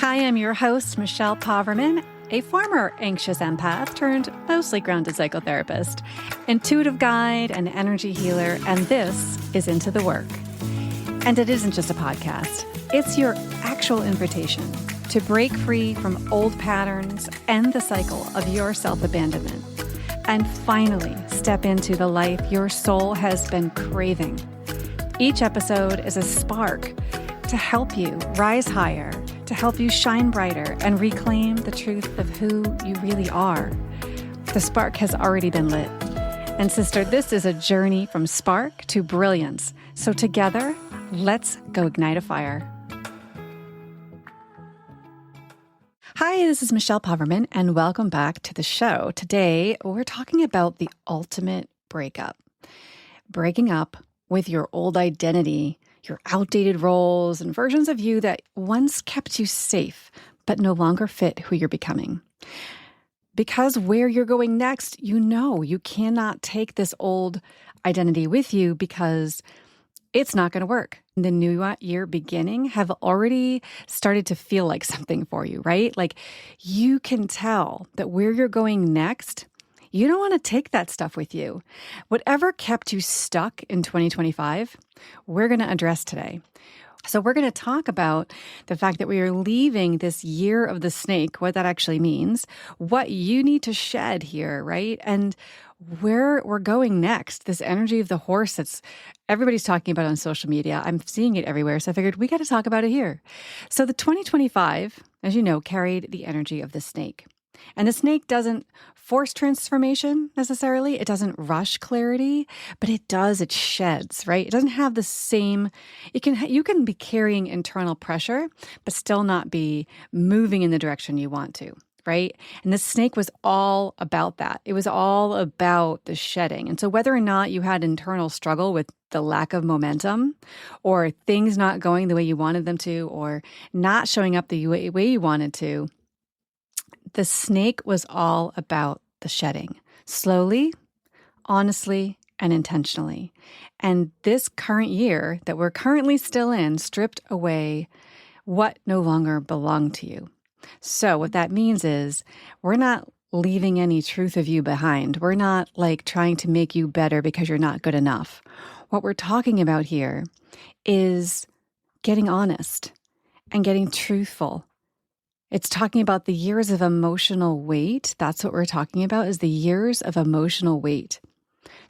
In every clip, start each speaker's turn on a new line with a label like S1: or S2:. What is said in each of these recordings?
S1: Hi, I'm your host, Michelle Poverman, a former anxious empath turned mostly grounded psychotherapist, intuitive guide, and energy healer, and this is Into the Work. And it isn't just a podcast. It's your actual invitation to break free from old patterns, end the cycle of your self-abandonment, and finally step into the life your soul has been craving. Each episode is a spark to help you rise higher, to help you shine brighter and reclaim the truth of who you really are. The spark has already been lit. And sister, this is a journey from spark to brilliance. So together, let's go ignite a fire. Hi, this is Michelle Poverman, and welcome back to the show. Today, we're talking about the ultimate breakup. Breaking up with your old identity, your outdated roles and versions of you that once kept you safe, but no longer fit who you're becoming. Because where you're going next, you know you cannot take this old identity with you because it's not going to work. The new year beginning have already started to feel like something for you, right? Like you can tell that where you're going next, you don't want to take that stuff with you. Whatever kept you stuck in 2025, we're going to address today. So we're going to talk about the fact that we are leaving this year of the snake, what that actually means, what you need to shed here, right? And where we're going next, this energy of the horse that's everybody's talking about on social media. I'm seeing it everywhere. So I figured we got to talk about it here. So the 2025, as you know, carried the energy of the snake. And the snake doesn't force transformation necessarily. It doesn't rush clarity, but it sheds, right? It doesn't have the same, you can be carrying internal pressure, but still not be moving in the direction you want to, right? And the snake was all about that. It was all about the shedding. And so whether or not you had internal struggle with the lack of momentum or things not going the way you wanted them to, or not showing up the way you wanted to, the snake was all about the shedding, slowly, honestly, and intentionally. And this current year that we're currently still in stripped away what no longer belonged to you. So what that means is we're not leaving any truth of you behind. We're not like trying to make you better because you're not good enough. What we're talking about here is getting honest and getting truthful. It's talking about the years of emotional weight. That's what we're talking about, is the years of emotional weight.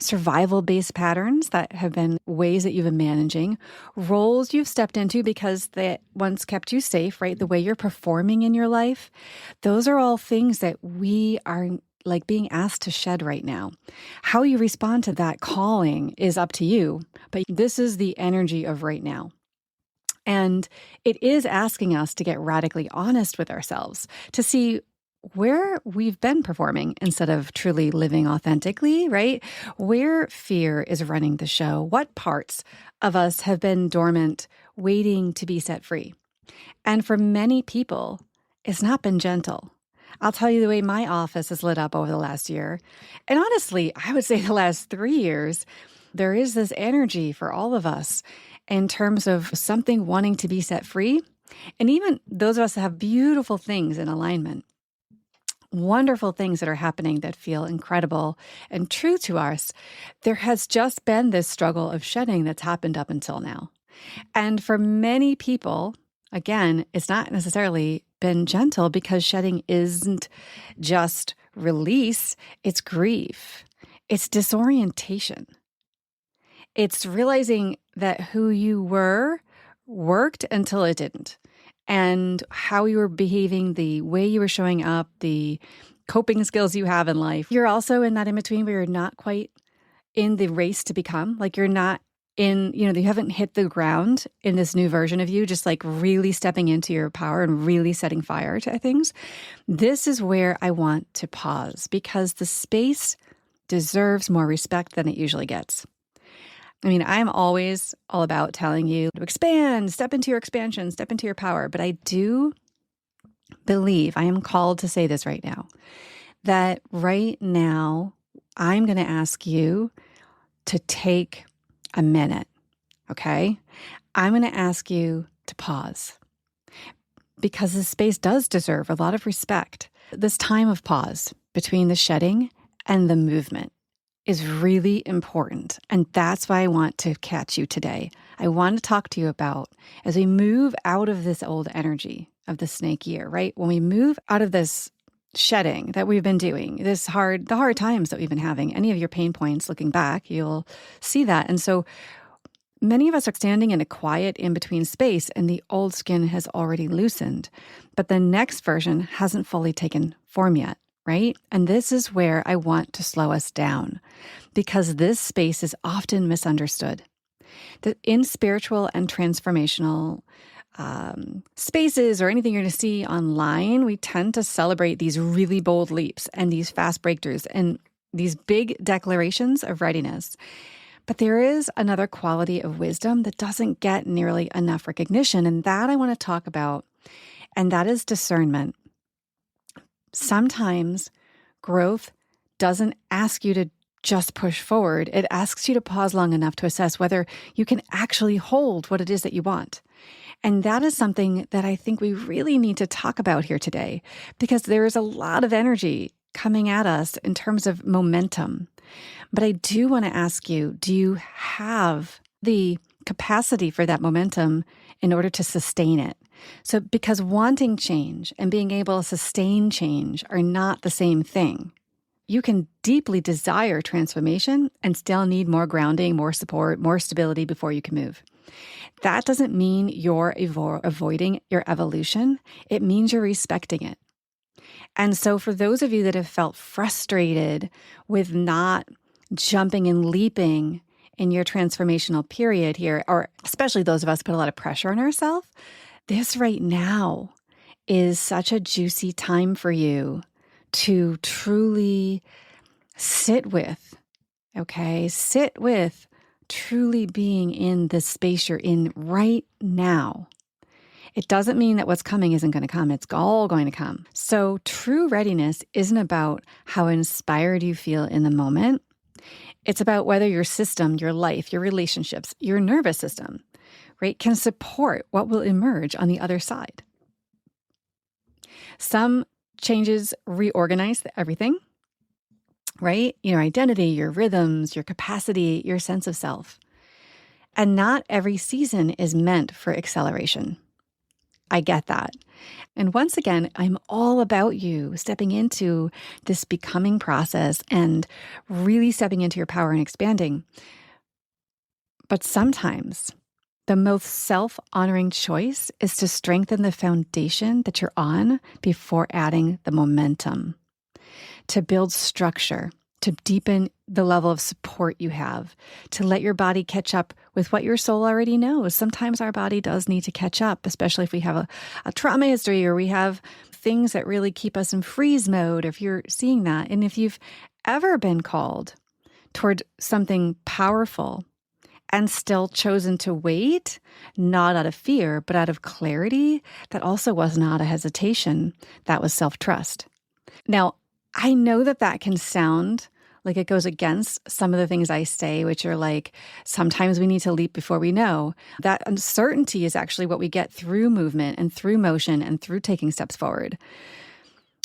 S1: Survival-based patterns that have been ways that you've been managing, roles you've stepped into because they once kept you safe, right? The way you're performing in your life. Those are all things that we are like being asked to shed right now. How you respond to that calling is up to you, but this is the energy of right now. And it is asking us to get radically honest with ourselves, to see where we've been performing instead of truly living authentically, right? Where fear is running the show, what parts of us have been dormant, waiting to be set free. And for many people, it's not been gentle. I'll tell you the way my office has lit up over the last year. And honestly, I would say the last 3 years, there is this energy for all of us in terms of something wanting to be set free. And even those of us that have beautiful things in alignment, wonderful things that are happening that feel incredible and true to us, there has just been this struggle of shedding that's happened up until now. And for many people, again, it's not necessarily been gentle because shedding isn't just release, it's grief, it's disorientation. It's realizing that who you were worked until it didn't. And how you were behaving, the way you were showing up, the coping skills you have in life. You're also in that in-between where you're not quite in the race to become. Like you're not in, you haven't hit the ground in this new version of you, just like really stepping into your power and really setting fire to things. This is where I want to pause because the space deserves more respect than it usually gets. I mean, I'm always all about telling you to expand, step into your expansion, step into your power. But I do believe, I am called to say this right now, that right now I'm going to ask you to take a minute, okay? I'm going to ask you to pause. because this space does deserve a lot of respect. This time of pause between the shedding and the movement is really important. And that's why I want to catch you today. I want to talk to you about as we move out of this old energy of the snake year, right? When we move out of this shedding that we've been doing, the hard times that we've been having, any of your pain points looking back, you'll see that. And so many of us are standing in a quiet in-between space and the old skin has already loosened, but the next version hasn't fully taken form yet, right? And this is where I want to slow us down because this space is often misunderstood. That in spiritual and transformational spaces or anything you're going to see online, we tend to celebrate these really bold leaps and these fast breakthroughs and these big declarations of readiness. But there is another quality of wisdom that doesn't get nearly enough recognition, and that I want to talk about, and that is discernment. Sometimes growth doesn't ask you to just push forward. It asks you to pause long enough to assess whether you can actually hold what it is that you want. And that is something that I think we really need to talk about here today, because there is a lot of energy coming at us in terms of momentum. But I do want to ask you, do you have the capacity for that momentum in order to sustain it? So because wanting change and being able to sustain change are not the same thing. You can deeply desire transformation and still need more grounding, more support, more stability before you can move. That doesn't mean you're avoiding your evolution. It means you're respecting it. And so for those of you that have felt frustrated with not jumping and leaping in your transformational period here, or especially those of us who put a lot of pressure on ourselves, this right now is such a juicy time for you to truly sit with, okay? Sit with truly being in the space you're in right now. It doesn't mean that what's coming isn't going to come. It's all going to come. So true readiness isn't about how inspired you feel in the moment. It's about whether your system, your life, your relationships, your nervous system, right, can support what will emerge on the other side. Some changes reorganize everything, right? Your identity, your rhythms, your capacity, your sense of self. And not every season is meant for acceleration. I get that. And once again, I'm all about you stepping into this becoming process and really stepping into your power and expanding. But sometimes the most self-honoring choice is to strengthen the foundation that you're on before adding the momentum, to build structure, to deepen the level of support you have, to let your body catch up with what your soul already knows. Sometimes our body does need to catch up, especially if we have a trauma history or we have things that really keep us in freeze mode, if you're seeing that. And if you've ever been called toward something powerful and still chosen to wait, not out of fear, but out of clarity, that also was not a hesitation. That was self-trust. Now, I know that that can sound like it goes against some of the things I say, which are like, sometimes we need to leap before we know. That uncertainty is actually what we get through movement and through motion and through taking steps forward.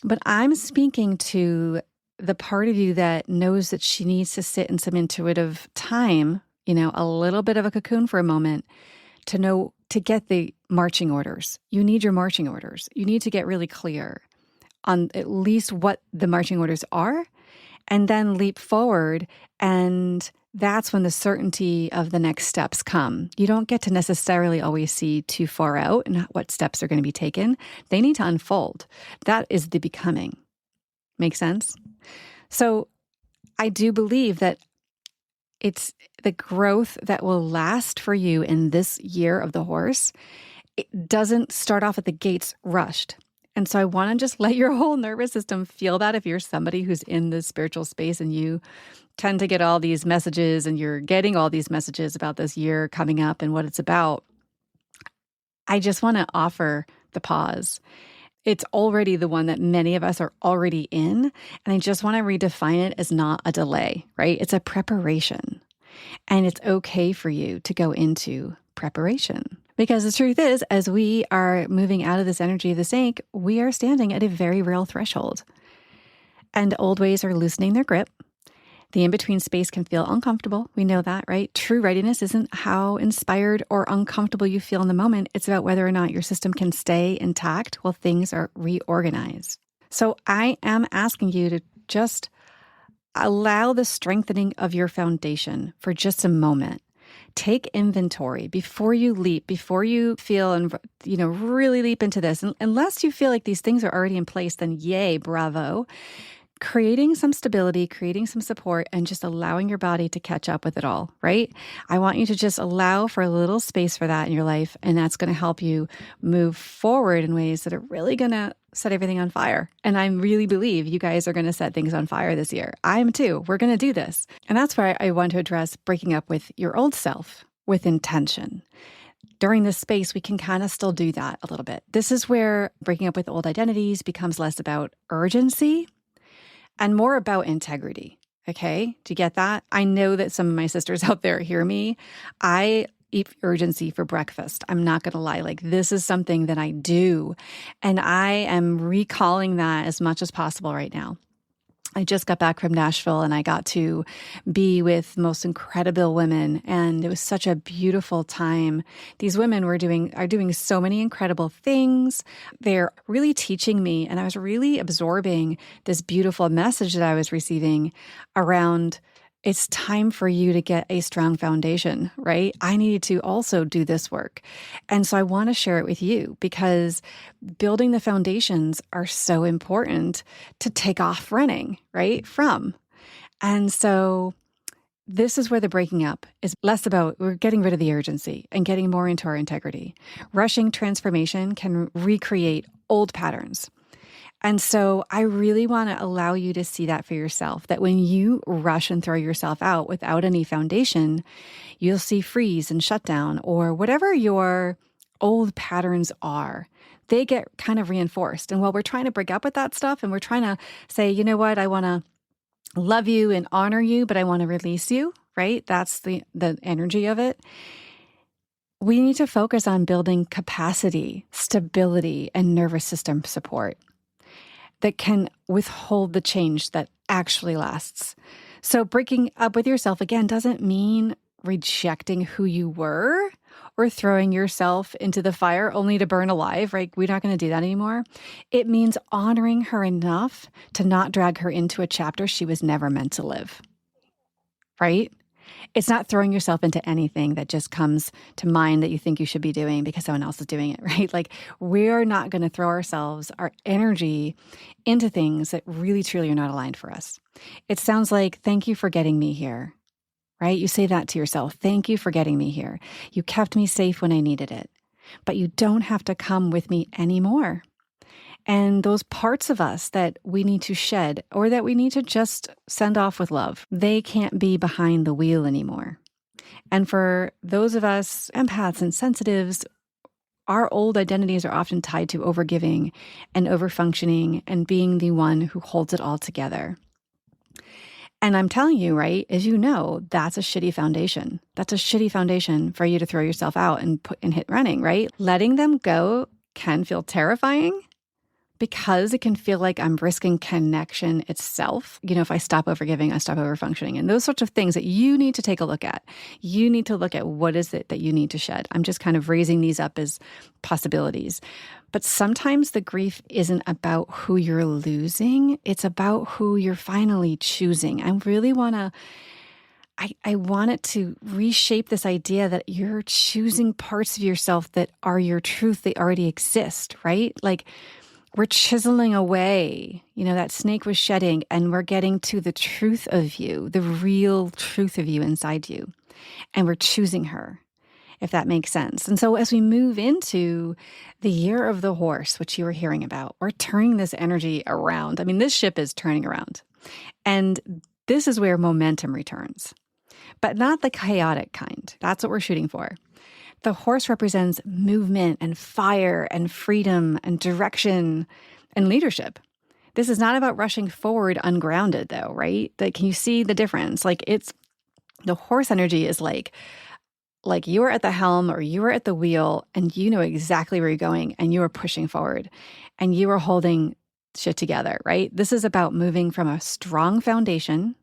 S1: But I'm speaking to the part of you that knows that she needs to sit in some intuitive time, a little bit of a cocoon for a moment to know, to get the marching orders. You need your marching orders. You need to get really clear on at least what the marching orders are, and then leap forward. And that's when the certainty of the next steps come. You don't get to necessarily always see too far out and what steps are going to be taken. They need to unfold. That is the becoming. Make sense? So I do believe that it's the growth that will last for you in this year of the horse. It doesn't start off at the gates rushed. And so I want to just let your whole nervous system feel that if you're somebody who's in the spiritual space and you tend to get all these messages and you're getting all these messages about this year coming up and what it's about, I just want to offer the pause. It's already the one that many of us are already in. And I just want to redefine it as not a delay, right? It's a preparation. And it's okay for you to go into preparation. Because the truth is, as we are moving out of this energy of the snake, we are standing at a very real threshold. And old ways are loosening their grip. The in-between space can feel uncomfortable. We know that, right? True readiness isn't how inspired or uncomfortable you feel in the moment. It's about whether or not your system can stay intact while things are reorganized. So I am asking you to just allow the strengthening of your foundation for just a moment. Take inventory before you leap, before you feel and really leap into this. And unless you feel like these things are already in place, then yay, bravo. Creating some stability, creating some support, and just allowing your body to catch up with it all, right? I want you to just allow for a little space for that in your life, and that's going to help you move forward in ways that are really going to set everything on fire. And I really believe you guys are going to set things on fire this year. I am too. We're going to do this. And that's why I want to address breaking up with your old self with intention. During this space, we can kind of still do that a little bit. This is where breaking up with old identities becomes less about urgency and more about integrity. Okay? Do you get that? I know that some of my sisters out there hear me. I eat urgency for breakfast. I'm not going to lie. Like, this is something that I do. And I am recalling that as much as possible right now. I just got back from Nashville and I got to be with the most incredible women, and it was such a beautiful time. These women are doing so many incredible things. They're really teaching me, and I was really absorbing this beautiful message that I was receiving around it's time for you to get a strong foundation, right? I needed to also do this work. And so I want to share it with you because building the foundations are so important to take off running, right? From. And so this is where the breaking up is less about we're getting rid of the urgency and getting more into our integrity. Rushing transformation can recreate old patterns. And so I really want to allow you to see that for yourself, that when you rush and throw yourself out without any foundation, you'll see freeze and shutdown or whatever your old patterns are. They get kind of reinforced. And while we're trying to break up with that stuff and we're trying to say, you know what, I want to love you and honor you, but I want to release you, right? That's the energy of it. We need to focus on building capacity, stability, and nervous system support that can withhold the change that actually lasts. So breaking up with yourself, again, doesn't mean rejecting who you were or throwing yourself into the fire only to burn alive, right? We're not going to do that anymore. It means honoring her enough to not drag her into a chapter she was never meant to live, right? It's not throwing yourself into anything that just comes to mind that you think you should be doing because someone else is doing it, right? Like, we're not going to throw our energy into things that really, truly are not aligned for us. It sounds like, thank you for getting me here, right? You say that to yourself. Thank you for getting me here. You kept me safe when I needed it, but you don't have to come with me anymore. And those parts of us that we need to shed or that we need to just send off with love, they can't be behind the wheel anymore. And for those of us empaths and sensitives, our old identities are often tied to overgiving and overfunctioning and being the one who holds it all together. And I'm telling you, right, as you know, that's a shitty foundation. That's a shitty foundation for you to throw yourself out and hit running, right? Letting them go can feel terrifying, because it can feel like I'm risking connection itself. You know, if I stop overgiving, I stop overfunctioning, and those sorts of things that you need to take a look at. You need to look at what is it that you need to shed. I'm just kind of raising these up as possibilities. But sometimes the grief isn't about who you're losing. It's about who you're finally choosing. I really want to I want it to reshape this idea that you're choosing parts of yourself that are your truth. They already exist, right? Like, we're chiseling away, that snake was shedding, and we're getting to the truth of you, the real truth of you inside you. And we're choosing her, if that makes sense. And so as we move into the year of the horse, which you were hearing about, we're turning this energy around. I mean, this ship is turning around. And this is where momentum returns, but not the chaotic kind. That's what we're shooting for. The horse represents movement and fire and freedom and direction and leadership. This is not about rushing forward ungrounded, though, right? Like, can you see the difference? Like, the horse energy is like like you are at the helm or you are at the wheel and you know exactly where you're going and you are pushing forward and you are holding shit together, right? This is about moving from a strong foundation.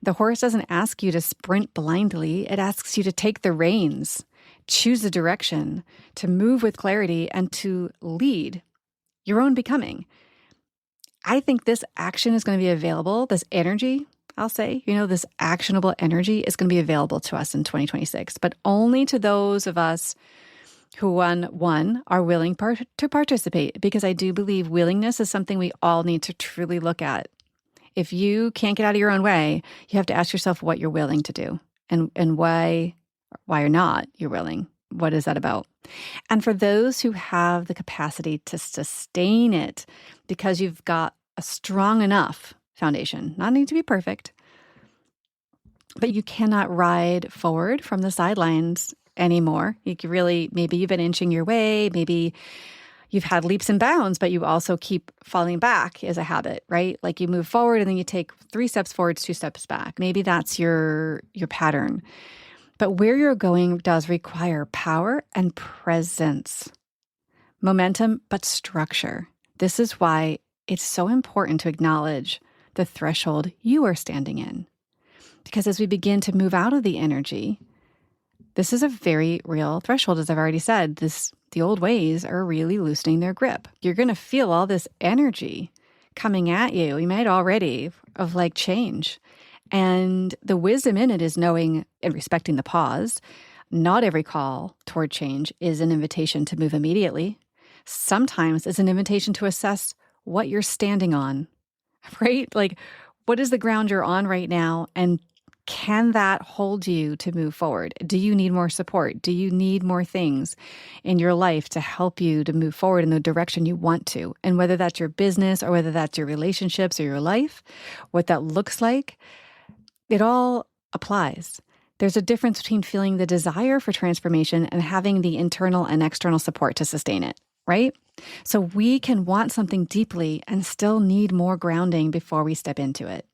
S1: The horse doesn't ask you to sprint blindly. It asks you to take the reins, choose a direction, to move with clarity, and to lead your own becoming. I think this action is going to be available, this energy, I'll say, this actionable energy is going to be available to us in 2026, but only to those of us who, one are willing to participate, because I do believe willingness is something we all need to truly look at. If you can't get out of your own way, you have to ask yourself what you're willing to do and why or not you're willing. What is that about? And for those who have the capacity to sustain it, because you've got a strong enough foundation, not need to be perfect, but you cannot ride forward from the sidelines anymore. You can really, maybe you've been inching your way, maybe you've had leaps and bounds, but you also keep falling back as a habit, right? Like you move forward and then you take 3 steps forwards, 2 steps back. Maybe that's your pattern. But where you're going does require power and presence, momentum, but structure. This is why it's so important to acknowledge the threshold you are standing in. Because as we begin to move out of the energy, this is a very real threshold. As I've already said, the old ways are really loosening their grip. You're going to feel all this energy coming at you. You might already of like change. And the wisdom in it is knowing and respecting the pause. Not every call toward change is an invitation to move immediately. Sometimes it's an invitation to assess what you're standing on, right? Like, what is the ground you're on right now? And can that hold you to move forward? Do you need more support? Do you need more things in your life to help you to move forward in the direction you want to? And whether that's your business or whether that's your relationships or your life, what that looks like, it all applies. There's a difference between feeling the desire for transformation and having the internal and external support to sustain it, right? So we can want something deeply and still need more grounding before we step into it.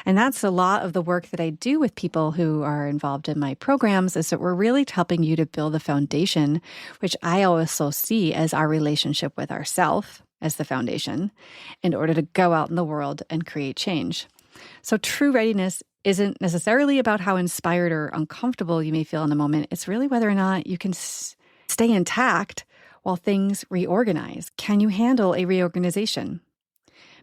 S1: And that's a lot of the work that I do with people who are involved in my programs, is that we're really helping you to build a foundation, which I also see as our relationship with ourself as the foundation, in order to go out in the world and create change. So true readiness isn't necessarily about how inspired or uncomfortable you may feel in the moment. It's really whether or not you can stay intact while things reorganize. Can you handle a reorganization?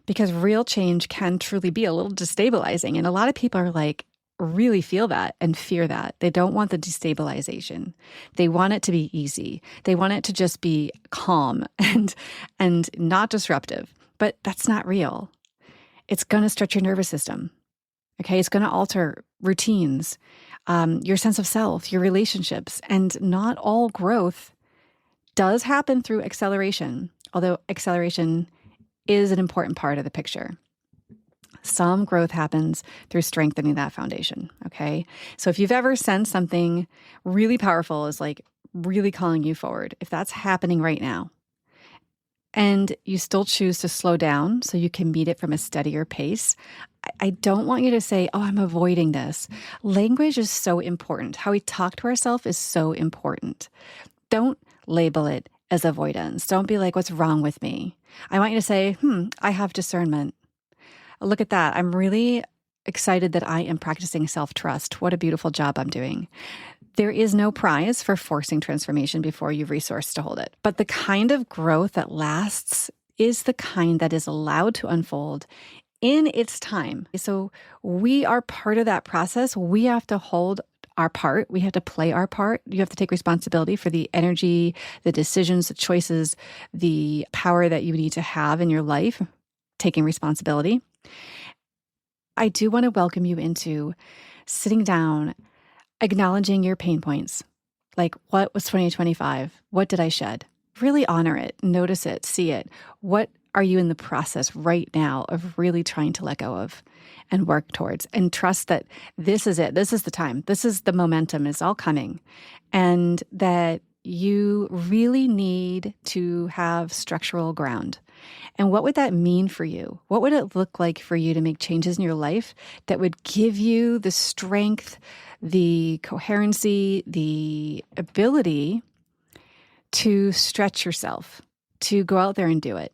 S1: Because real change can truly be a little destabilizing. And a lot of people are like, really feel that and fear that. They don't want the destabilization. They want it to be easy. They want it to just be calm and not disruptive. But that's not real. It's going to stretch your nervous system. Okay, it's going to alter routines, your sense of self, your relationships. And not all growth does happen through acceleration, although acceleration is an important part of the picture. Some growth happens through strengthening that foundation, okay? So if you've ever sensed something really powerful is like really calling you forward, if that's happening right now, and you still choose to slow down so you can meet it from a steadier pace, I don't want you to say, oh, I'm avoiding this. Language is so important. How we talk to ourselves is so important. Don't label it as avoidance. Don't be like, what's wrong with me? I want you to say, I have discernment. Look at that. I'm really excited that I am practicing self-trust. What a beautiful job I'm doing. There is no prize for forcing transformation before you've resourced to hold it. But the kind of growth that lasts is the kind that is allowed to unfold in its time. So we are part of that process. We have to hold our part. We have to play our part. You have to take responsibility for the energy, the decisions, the choices, the power that you need to have in your life, taking responsibility. I do want to welcome you into sitting down, acknowledging your pain points. Like, what was 2025? What did I shed? Really honor it, notice it, see it. What are you in the process right now of really trying to let go of and work towards? And trust that this is it. This is the time. This is the momentum is all coming. And that you really need to have structural ground. And what would that mean for you? What would it look like for you to make changes in your life that would give you the strength, the coherency, the ability to stretch yourself, to go out there and do it?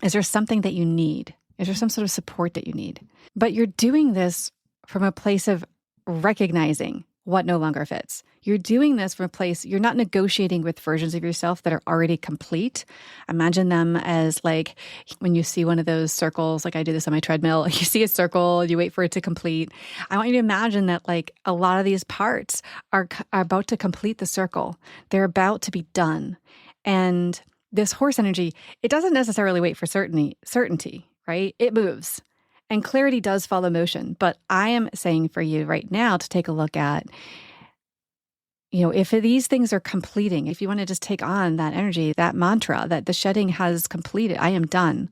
S1: Is there something that you need? Is there some sort of support that you need? But you're doing this from a place of recognizing what no longer fits. You're doing this from a place, you're not negotiating with versions of yourself that are already complete. Imagine them as like when you see one of those circles, like I do this on my treadmill, you see a circle, you wait for it to complete. I want you to imagine that like a lot of these parts are about to complete the circle. They're about to be done. And this horse energy, it doesn't necessarily wait for certainty, right? It moves. And clarity does follow motion. But I am saying for you right now to take a look at, if these things are completing, if you want to just take on that energy, that mantra that the shedding has completed, I am done.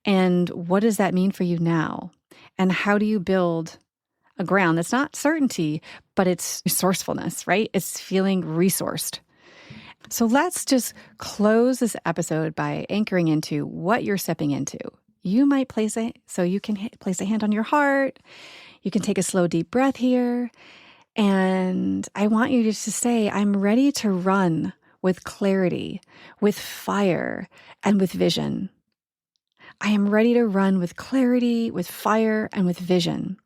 S1: And what does that mean for you now? And how do you build a ground that's not certainty, but it's resourcefulness, right? It's feeling resourced. So let's just close this episode by anchoring into what you're stepping into. You might you can place a hand on your heart. You can take a slow, deep breath here. And I want you just to say, I'm ready to run with clarity, with fire, and with vision. I am ready to run with clarity, with fire, and with vision.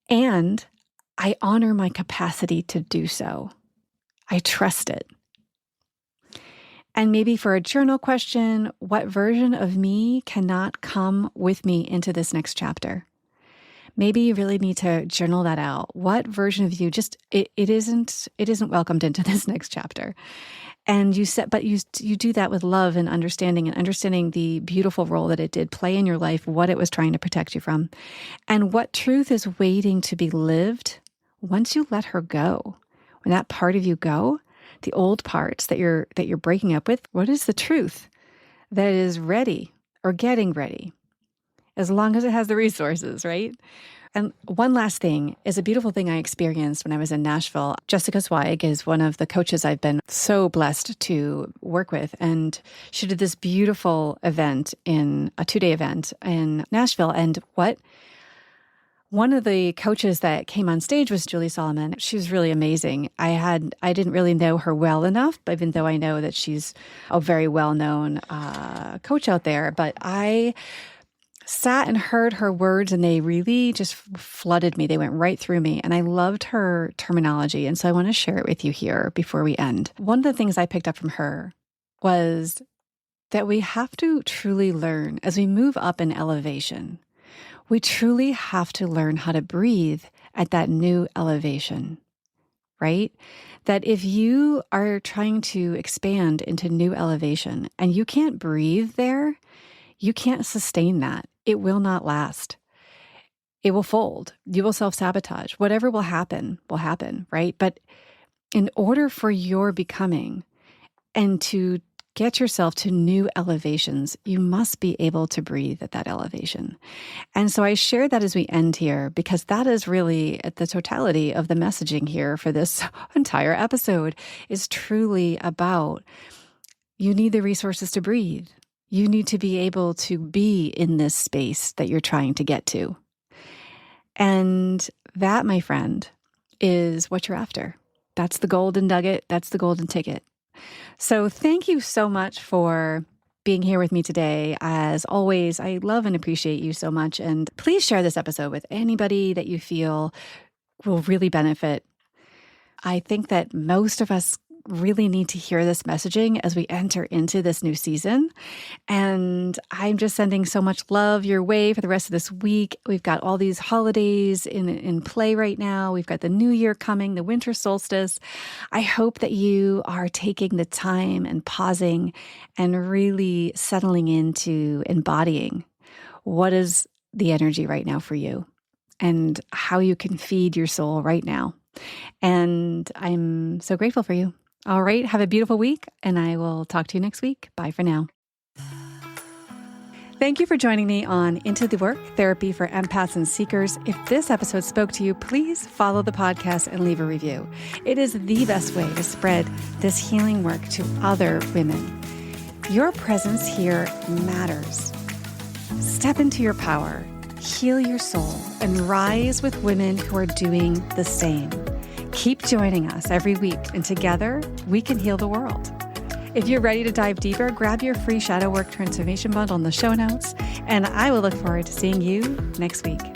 S1: And I honor my capacity to do so. I trust it. And maybe for a journal question, what version of me cannot come with me into this next chapter? Maybe you really need to journal that out. What version of you it isn't welcomed into this next chapter? And you do that with love and understanding the beautiful role that it did play in your life, what it was trying to protect you from, and what truth is waiting to be lived once you let her go. When that part of you go, the old parts that you're breaking up with, what is the truth that is ready or getting ready? As long as it has the resources, right? And one last thing is a beautiful thing I experienced when I was in Nashville. Jessica Zweig is one of the coaches I've been so blessed to work with. And she did this beautiful event a 2-day event in Nashville. And one of the coaches that came on stage was Julie Solomon. She was really amazing. I didn't really know her well enough, even though I know that she's a very well-known coach out there. But I sat and heard her words, and they really just flooded me. They went right through me, and I loved her terminology. And so I want to share it with you here before we end. One of the things I picked up from her was that we have to truly learn as we move up in elevation. We truly have to learn how to breathe at that new elevation, right? That if you are trying to expand into new elevation and you can't breathe there, you can't sustain that. It will not last. It will fold. You will self-sabotage. Whatever will happen, right? But in order for your becoming and to get yourself to new elevations, you must be able to breathe at that elevation. And so I share that as we end here, because that is really at the totality of the messaging here for this entire episode is truly about you need the resources to breathe. You need to be able to be in this space that you're trying to get to. And that, my friend, is what you're after. That's the golden nugget. That's the golden ticket. So thank you so much for being here with me today. As always, I love and appreciate you so much. And please share this episode with anybody that you feel will really benefit. I think that most of us really need to hear this messaging as we enter into this new season. And I'm just sending so much love your way for the rest of this week. We've got all these holidays in play right now. We've got the new year coming, the winter solstice. I hope that you are taking the time and pausing and really settling into embodying what is the energy right now for you and how you can feed your soul right now. And I'm so grateful for you. All right. Have a beautiful week, and I will talk to you next week. Bye for now. Thank you for joining me on Into the Work, Therapy for Empaths and Seekers. If this episode spoke to you, please follow the podcast and leave a review. It is the best way to spread this healing work to other women. Your presence here matters. Step into your power, heal your soul, and rise with women who are doing the same. Keep joining us every week, and together we can heal the world. If you're ready to dive deeper, grab your free Shadow Work Transformation Bundle in the show notes, and I will look forward to seeing you next week.